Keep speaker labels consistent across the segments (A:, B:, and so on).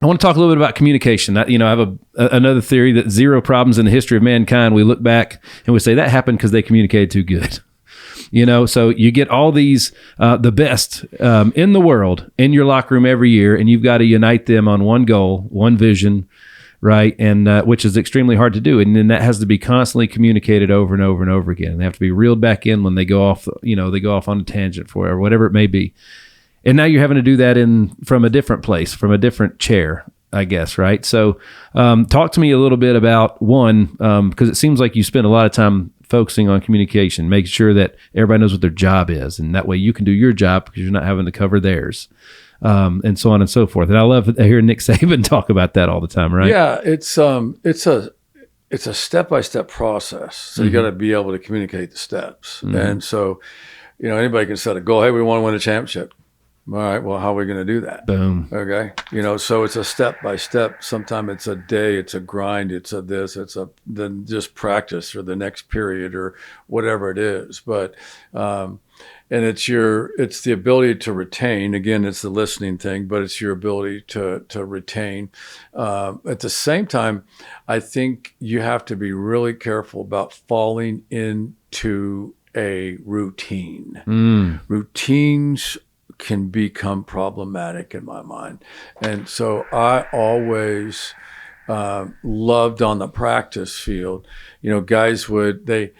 A: I want to talk a little bit about communication. I have another theory that zero problems in the history of mankind. We look back and we say that happened because they communicated too good. So you get all these, the best in the world in your locker room every year, and you've got to unite them on one goal, one vision, right? And which is extremely hard to do. And then that has to be constantly communicated over and over and over again. And they have to be reeled back in when they go off, they go off on a tangent or whatever it may be. And now you're having to do that from a different place, from a different chair, I guess, right? So talk to me a little bit about one, because it seems like you spend a lot of time focusing on communication, making sure that everybody knows what their job is. And that way you can do your job because you're not having to cover theirs, and so on and so forth. And I love hearing Nick Saban talk about that all the time, right?
B: Yeah, it's a step-by-step process. So you got to be able to communicate the steps. And so, anybody can set a goal. Hey, we want to win a championship. All right, well, how are we going to do that?
A: Boom.
B: Okay. So it's a step by step. Sometimes it's a day, it's a grind, then just practice or the next period or whatever it is. But, and it's the ability to retain. Again, it's the listening thing, but it's your ability to retain. At the same time, I think you have to be really careful about falling into a routine. Routines can become problematic in my mind. And so I always loved on the practice field, guys they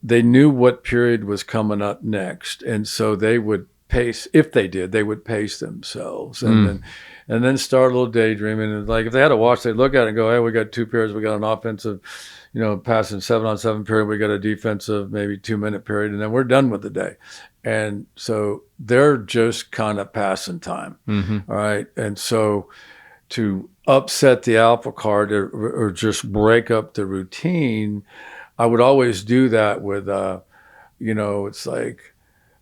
B: knew what period was coming up next. And so they would pace, if they did, they would pace themselves and then start a little daydreaming. And like if they had to watch, they'd look at it and go, hey, we got 2 periods, we got an offensive, passing 7-on-7 period, we got a defensive, maybe 2-minute period, and then we're done with the day. And so they're just kind of passing time. All right. And so to upset the apple cart or just break up the routine, I would always do that with, it's like,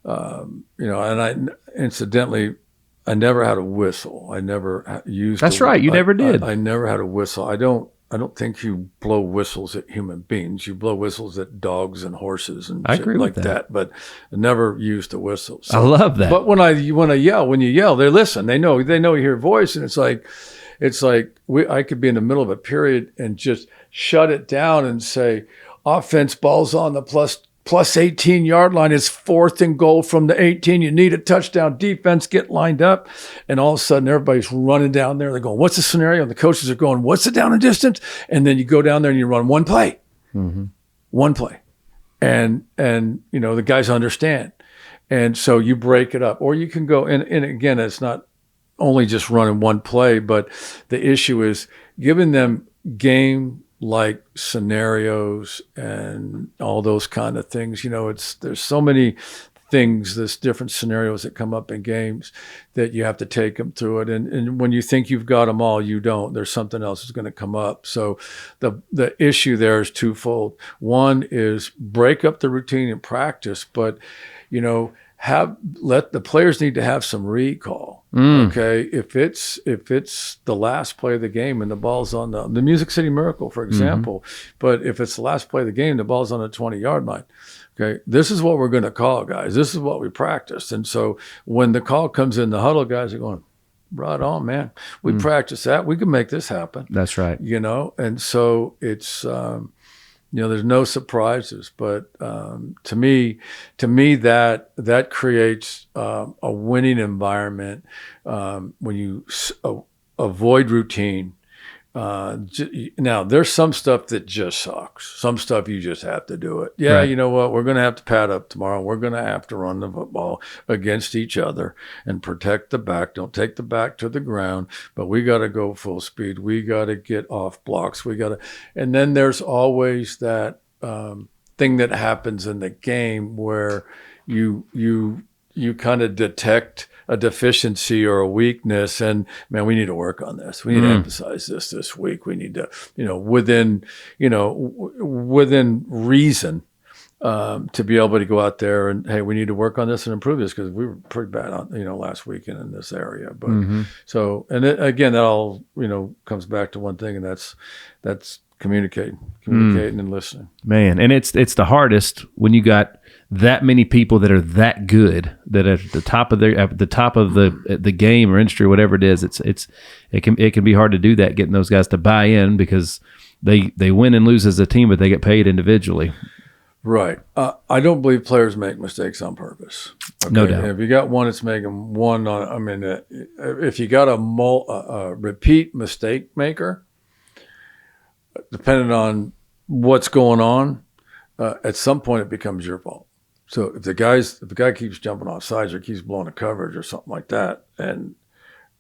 B: and I never had a whistle. I never used.
A: That's right. You never did.
B: I never had a whistle. I don't think you blow whistles at human beings. You blow whistles at dogs and horses and
A: I
B: shit
A: agree with
B: like that. But I never used a whistle. So,
A: I love that.
B: But when you yell, they listen. They know your voice, and it's like I could be in the middle of a period and just shut it down and say, offense, ball's on the plus 18-yard line. Is 4th and goal from the 18. You need a touchdown. Defense, get lined up. And all of a sudden, everybody's running down there. They're going, what's the scenario? And the coaches are going, what's the down and distance? And then you go down there and you run one play. One play. And the guys understand. And so you break it up. Or you can go, and again, it's not only just running one play, but the issue is giving them game-like scenarios and all those kind of things. There's so many things, there's different scenarios that come up in games that you have to take them through it. And when you think you've got them all, you don't. There's something else that's going to come up. So the issue there is twofold. One is break up the routine in practice, but let the players need to have some recall. Okay, if it's the last play of the game and the ball's on the Music City Miracle, for example, but if it's the last play of the game, the ball's on the 20-yard line. Okay, this is what we're going to call, guys. This is what we practiced. And so when the call comes in the huddle, guys are going, right on, man. We practiced that. We can make this happen.
A: That's right.
B: And so it's. There's no surprises, but to me, that creates a winning environment when you avoid routine. Now, there's some stuff that just sucks. Some stuff you just have to do it. Yeah, right. You know what? We're going to have to pad up tomorrow. We're going to have to run the football against each other and protect the back. Don't take the back to the ground, but we got to go full speed. We got to get off blocks. And then there's always that thing that happens in the game where you kind of detect a deficiency or a weakness, and man, we need to work on this. We need to emphasize this week. We need to, within reason, to be able to go out there and, hey, we need to work on this and improve this because we were pretty bad on, last weekend in this area. But so, and again, that all, comes back to one thing, and that's communicating and listening.
A: Man, and it's the hardest when you got that many people that are that good, that are at the top of the game or industry or whatever it is. It can be hard to do that, getting those guys to buy in, because they win and lose as a team, but they get paid individually.
B: Right. I don't believe players make mistakes on purpose. Okay?
A: No doubt.
B: If you got one that's making one on, I mean, if you got a repeat mistake maker, depending on what's going on, at some point it becomes your fault. So if the guy keeps jumping off sides or keeps blowing a coverage or something like that, and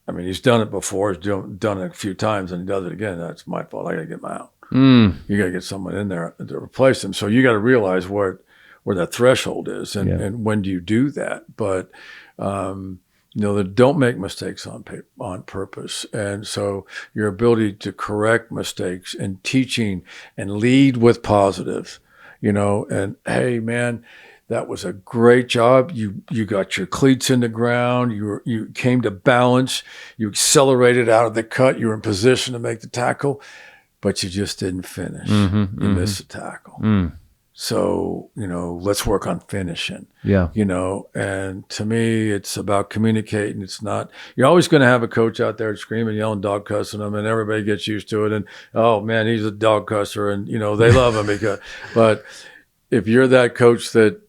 B: I mean, he's done it before, he's done it a few times, and he does it again, that's my fault. I got to get him out. You got to get someone in there to replace him. So you got to realize where that threshold is, and when do you do that? But that don't make mistakes on purpose. And so your ability to correct mistakes and teaching and lead with positives, and hey, man, that was a great job. You got your cleats in the ground. You came to balance. You accelerated out of the cut. You were in position to make the tackle, but you just didn't finish. You missed the tackle. So, let's work on finishing.
A: Yeah.
B: And to me, it's about communicating. It's not, you're always going to have a coach out there screaming, yelling, dog cussing them, and everybody gets used to it. And, oh man, he's a dog cusser, and, they love him but if you're that coach that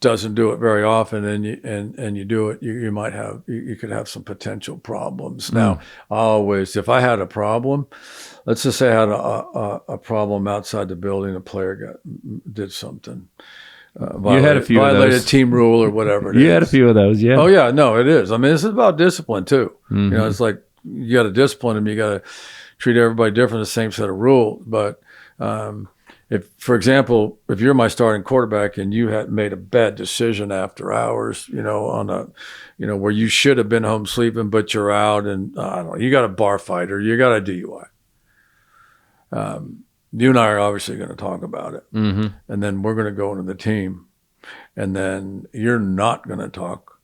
B: doesn't do it very often, and you do it, you could have some potential problems. Now, always, if I had a problem, let's just say I had a problem outside the building, a player did something, violated team rule or whatever.
A: You had a few of those, yeah.
B: Oh yeah, no, it is. I mean, this is about discipline too. It's like you got to discipline them. You got to treat everybody different, the same set of rules, but. If, for example, if you're my starting quarterback and you had made a bad decision after hours, where you should have been home sleeping, but you're out, and I don't know, you got a bar fight or you got a DUI. You and I are obviously going to talk about it, and then we're going to go into the team, and then you're not going to talk,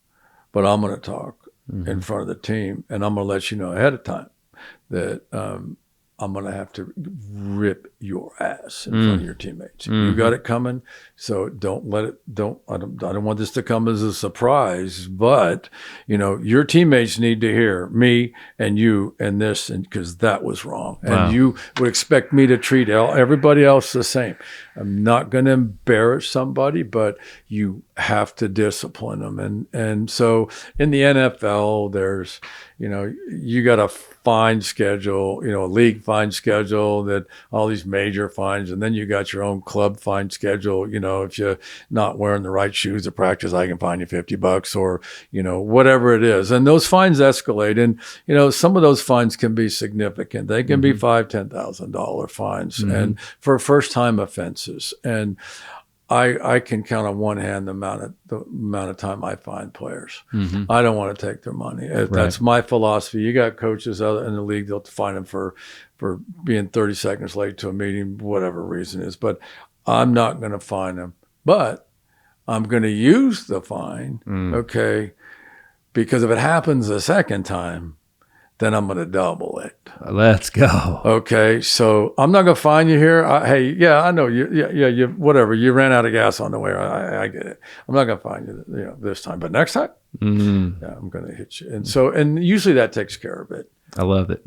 B: but I'm going to talk in front of the team, and I'm going to let you know ahead of time that. I'm going to have to rip your ass in front of your teammates. You got it coming. So don't let it, I don't want this to come as a surprise, but your teammates need to hear me and you and this, and because that was wrong.
A: Wow.
B: And you would expect me to treat everybody else the same. I'm not going to embarrass somebody, but you have to discipline them. And so in the NFL, there's, you got a fine schedule, a league fine schedule, that all these major fines, and then you got your own club fine schedule. If you're not wearing the right shoes to practice, I can fine you $50 or, whatever it is. And those fines escalate. And, some of those fines can be significant. They can be $5,000, $10,000 fines and for first time offenses. And I can count on one hand the amount of time I fine players. I don't want to take their money. That's my philosophy. You got coaches in the league, they'll fine them for being 30 seconds late to a meeting, whatever reason is. But I'm not going to fine them. But I'm going to use the fine, okay? Because if it happens a second time, then I'm going to double it.
A: Let's go.
B: Okay, so I'm not going to fine you here. Hey, yeah, I know you. Yeah, you. Whatever. You ran out of gas on the way. I get it. I'm not going to fine you, this time, but next time, yeah, I'm going to hit you. And usually that takes care of it.
A: I love it.